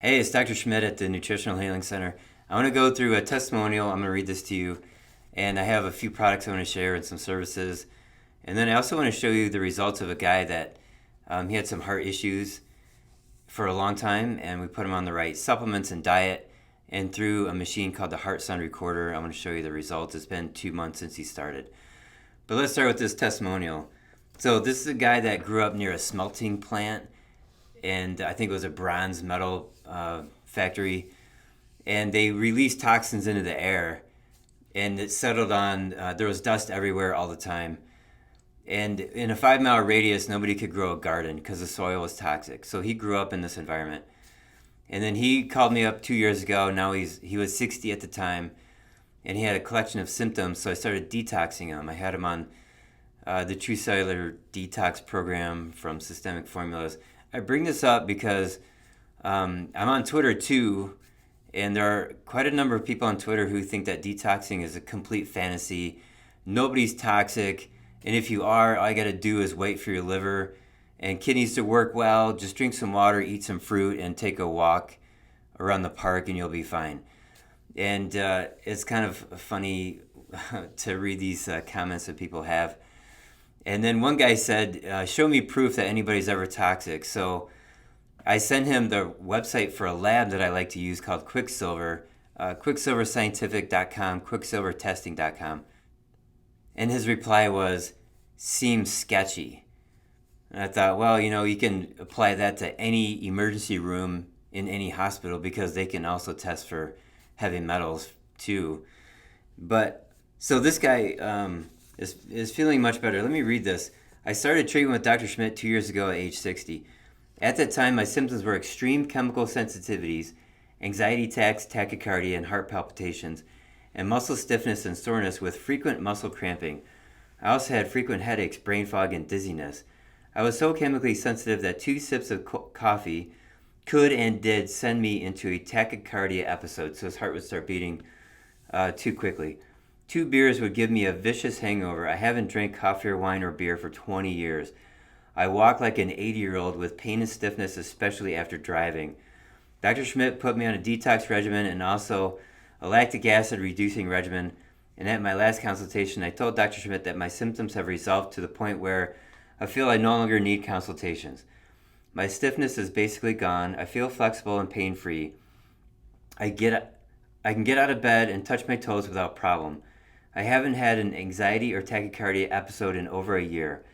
Hey, it's Dr. Schmidt at the Nutritional Healing Center. I want to go through a testimonial. I'm going to read this to you. And I have a few products I want to share and some services. And then I also want to show you the results of a guy that he had some heart issues for a long time, and we put him on the right supplements and diet. And through a machine called the Heart Sound Recorder, I'm going to show you the results. It's been 2 months since he started. But let's start with this testimonial. So this is a guy that grew up near a smelting plant, and I think it was a bronze metal factory, and they released toxins into the air, and it settled on. There was dust everywhere all the time, and in a 5 mile radius, nobody could grow a garden because the soil was toxic. So he grew up in this environment, and then he called me up 2 years ago. Now he was 60 at the time, and he had a collection of symptoms. So I started detoxing him. I had him on the True Cellular Detox program from Systemic Formulas. I bring this up because I'm on Twitter too, and there are quite a number of people on Twitter who think that detoxing is a complete fantasy. Nobody's toxic, and if you are, all you got to do is wait for your liver and kidneys to work well. Just drink some water, eat some fruit, and take a walk around the park, and you'll be fine. And it's kind of funny to read these comments that people have. And then one guy said, show me proof that anybody's ever toxic. So I sent him the website for a lab that I like to use called Quicksilver, quicksilverscientific.com, quicksilvertesting.com. And his reply was, seems sketchy. And I thought, well, you can apply that to any emergency room in any hospital because they can also test for heavy metals too. But so this guy is feeling much better. Let me read this. I started treatment with Dr. Schmidt 2 years ago at age 60. At that time, my symptoms were extreme chemical sensitivities, anxiety attacks, tachycardia, and heart palpitations, and muscle stiffness and soreness with frequent muscle cramping. I also had frequent headaches, brain fog, and dizziness. I was so chemically sensitive that 2 sips of coffee could and did send me into a tachycardia episode, so his heart would start beating too quickly. 2 beers would give me a vicious hangover. I haven't drank coffee or wine or beer for 20 years. I walk like an 80-year-old with pain and stiffness, especially after driving. Dr. Schmidt put me on a detox regimen and also a lactic acid reducing regimen. And at my last consultation, I told Dr. Schmidt that my symptoms have resolved to the point where I feel I no longer need consultations. My stiffness is basically gone. I feel flexible and pain-free. I can get out of bed and touch my toes without problem. I haven't had an anxiety or tachycardia episode in over a year.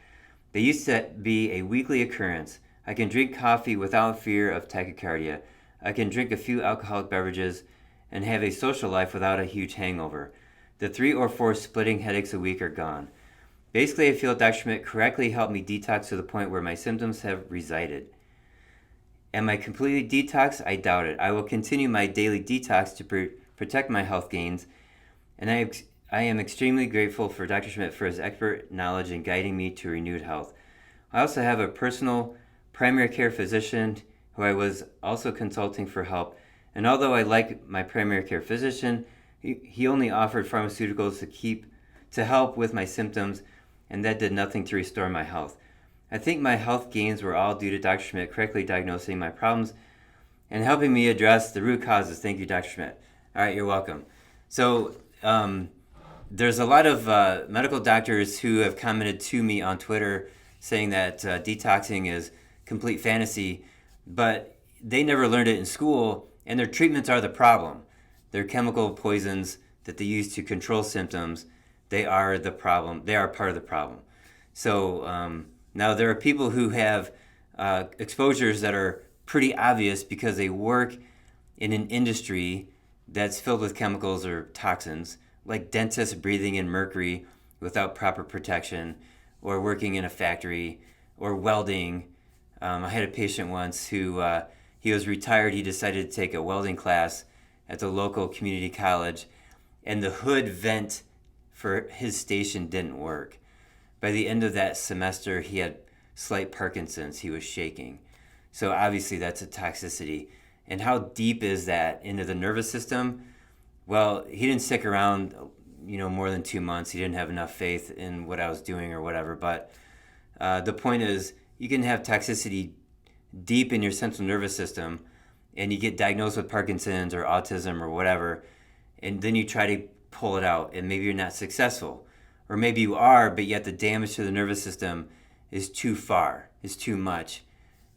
They used to be a weekly occurrence. I can drink coffee without fear of tachycardia. I can drink a few alcoholic beverages and have a social life without a huge hangover. The 3 or 4 splitting headaches a week are gone. Basically, I feel Dr. Schmidt correctly helped me detox to the point where my symptoms have resided. Am I completely detoxed? I doubt it. I will continue my daily detox to protect my health gains, and I am extremely grateful for Dr. Schmidt for his expert knowledge in guiding me to renewed health. I also have a personal primary care physician who I was also consulting for help, and although I like my primary care physician, he only offered pharmaceuticals to help with my symptoms, and that did nothing to restore my health. I think my health gains were all due to Dr. Schmidt correctly diagnosing my problems and helping me address the root causes. Thank you, Dr. Schmidt. All right, you're welcome. So there's a lot of medical doctors who have commented to me on Twitter saying that detoxing is complete fantasy, but they never learned it in school, and their treatments are the problem. They're chemical poisons that they use to control symptoms. They are the problem. They are part of the problem. So now there are people who have exposures that are pretty obvious because they work in an industry that's filled with chemicals or toxins, like dentists breathing in mercury without proper protection, or working in a factory, or welding. I had a patient once who he was retired. He decided to take a welding class at the local community college, and the hood vent for his station didn't work. By the end of that semester, he had slight Parkinson's. He was shaking. So obviously that's a toxicity. And how deep is that into the nervous system? Well, he didn't stick around, more than 2 months. He didn't have enough faith in what I was doing or whatever. But the point is, you can have toxicity deep in your central nervous system, and you get diagnosed with Parkinson's or autism or whatever, and then you try to pull it out, and maybe you're not successful. Or maybe you are, but yet the damage to the nervous system is too far, is too much,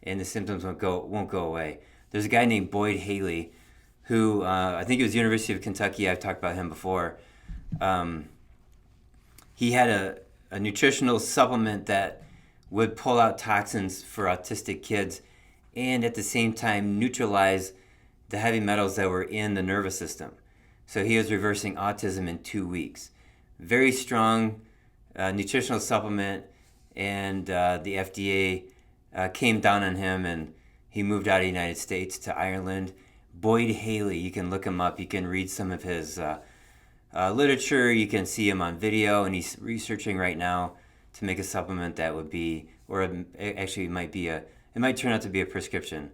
and the symptoms won't go away. There's a guy named Boyd Haley who, I think it was University of Kentucky, I've talked about him before. He had a nutritional supplement that would pull out toxins for autistic kids and at the same time neutralize the heavy metals that were in the nervous system. So he was reversing autism in 2 weeks. Very strong nutritional supplement, and the FDA came down on him, and he moved out of the United States to Ireland. Boyd Haley, you can look him up. You can read some of his literature. You can see him on video, and he's researching right now to make a supplement that would be, or actually it might turn out to be a prescription.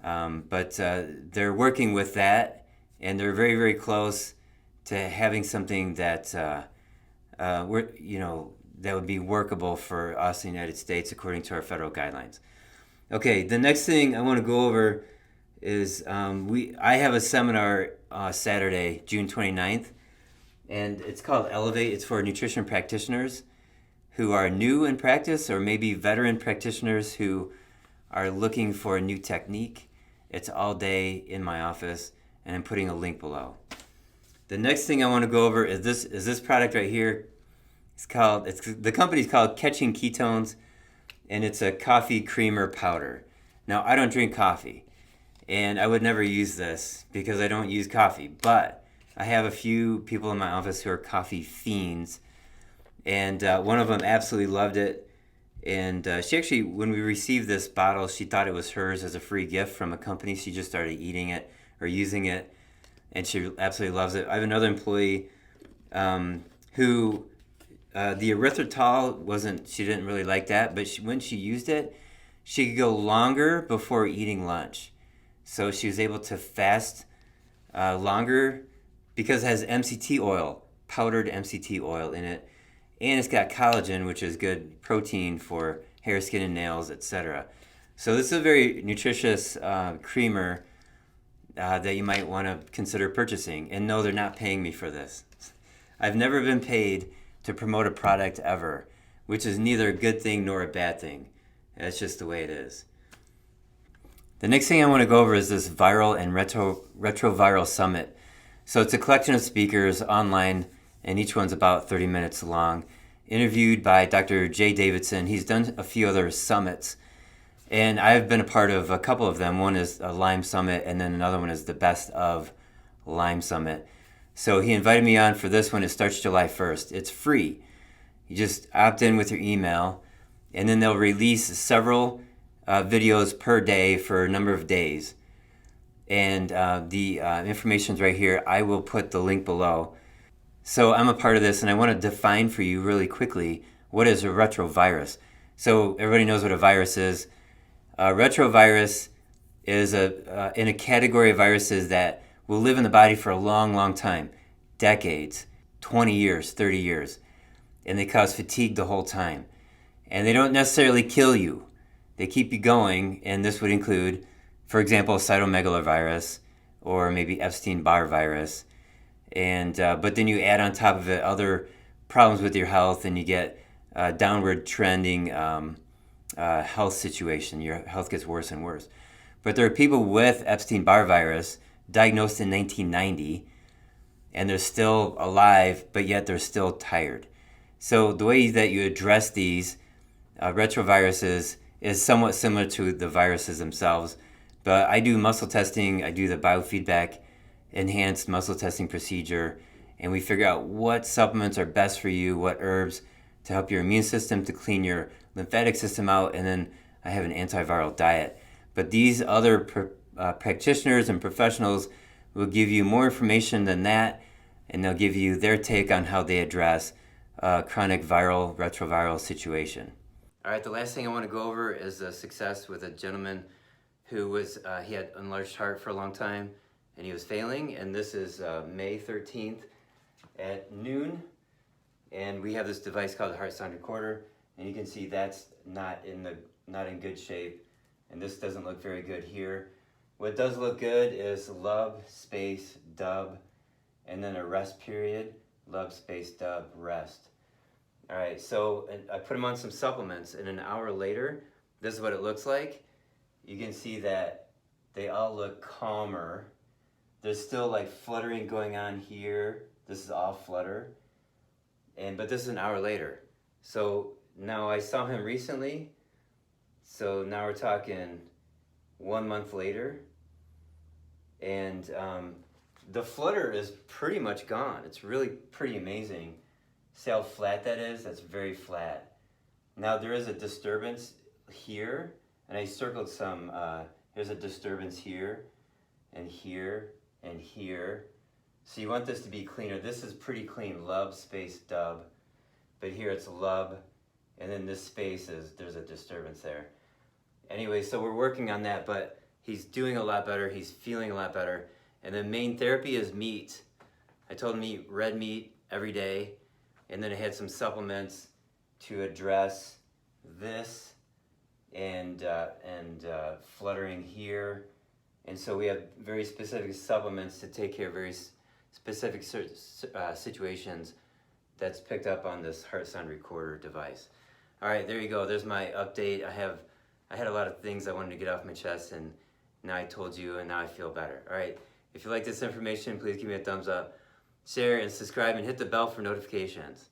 But they're working with that, and they're very, very close to having something that that would be workable for us in the United States according to our federal guidelines. Okay, the next thing I want to go over is I have a seminar Saturday, June 29th, and it's called Elevate. It's for nutrition practitioners who are new in practice, or maybe veteran practitioners who are looking for a new technique. It's all day in my office, and I'm putting a link below. The next thing I want to go over is this product right here. The company's called Catching Ketones, and it's a coffee creamer powder. Now, I don't drink coffee, and I would never use this because I don't use coffee, but I have a few people in my office who are coffee fiends, and one of them absolutely loved it. And she actually, when we received this bottle, she thought it was hers as a free gift from a company. She just started eating it or using it, and she absolutely loves it. I have another employee who the erythritol she didn't really like that, but when she used it, she could go longer before eating lunch. So she was able to fast longer because it has MCT oil, powdered MCT oil in it. And it's got collagen, which is good protein for hair, skin, and nails, etc. So this is a very nutritious creamer that you might want to consider purchasing. And no, they're not paying me for this. I've never been paid to promote a product ever, which is neither a good thing nor a bad thing. That's just the way it is. The next thing I want to go over is this Viral and Retroviral Summit. So it's a collection of speakers online, and each one's about 30 minutes long, interviewed by Dr. Jay Davidson. He's done a few other summits, and I've been a part of a couple of them. One is a Lyme Summit, and then another one is the Best of Lyme Summit. So he invited me on for this one. It starts July 1st. It's free. You just opt in with your email, and then they'll release several videos per day for a number of days. And the information's right here. I will put the link below. So I'm a part of this, and I want to define for you really quickly what is a retrovirus. So everybody knows what a virus is. A retrovirus is in a category of viruses that will live in the body for a long, long time, decades, 20 years, 30 years, and they cause fatigue the whole time. And they don't necessarily kill you. They keep you going, and this would include, for example, cytomegalovirus or maybe Epstein-Barr virus. And but then you add on top of it other problems with your health, and you get a downward trending health situation. Your health gets worse and worse. But there are people with Epstein-Barr virus diagnosed in 1990, and they're still alive, but yet they're still tired. So the way that you address these retroviruses is somewhat similar to the viruses themselves. But I do muscle testing. I do the biofeedback enhanced muscle testing procedure, and we figure out what supplements are best for you, what herbs to help your immune system, to clean your lymphatic system out, and then I have an antiviral diet. But these other practitioners and professionals will give you more information than that, and they'll give you their take on how they address chronic viral, retroviral situation. All right, the last thing I want to go over is a success with a gentleman who he had enlarged heart for a long time, and he was failing, and this is May 13th at noon, and we have this device called the Heart Sound Recorder, and you can see that's not in good shape, and this doesn't look very good here. What does look good is lub space dub, and then a rest period, lub space dub rest. All right, so I put him on some supplements, and an hour later, this is what it looks like. You can see that they all look calmer. There's still like fluttering going on here. This is all flutter. But this is an hour later. So now I saw him recently. So now we're talking 1 month later. And the flutter is pretty much gone. It's really pretty amazing. See how flat that is? That's very flat. Now there is a disturbance here, and I circled some, there's a disturbance here, and here, and here. So you want this to be cleaner. This is pretty clean, lub space dub. But here it's lub, and then this space is, there's a disturbance there. Anyway, so we're working on that, but he's doing a lot better. He's feeling a lot better. And the main therapy is meat. I told him to eat red meat every day. And then I had some supplements to address this and fluttering here. And so we have very specific supplements to take care of very specific situations that's picked up on this heart sound recorder device. All right, there you go. There's my update. I had a lot of things I wanted to get off my chest, and now I told you, and now I feel better. All right, if you like this information, please give me a thumbs up, share, and subscribe, and hit the bell for notifications.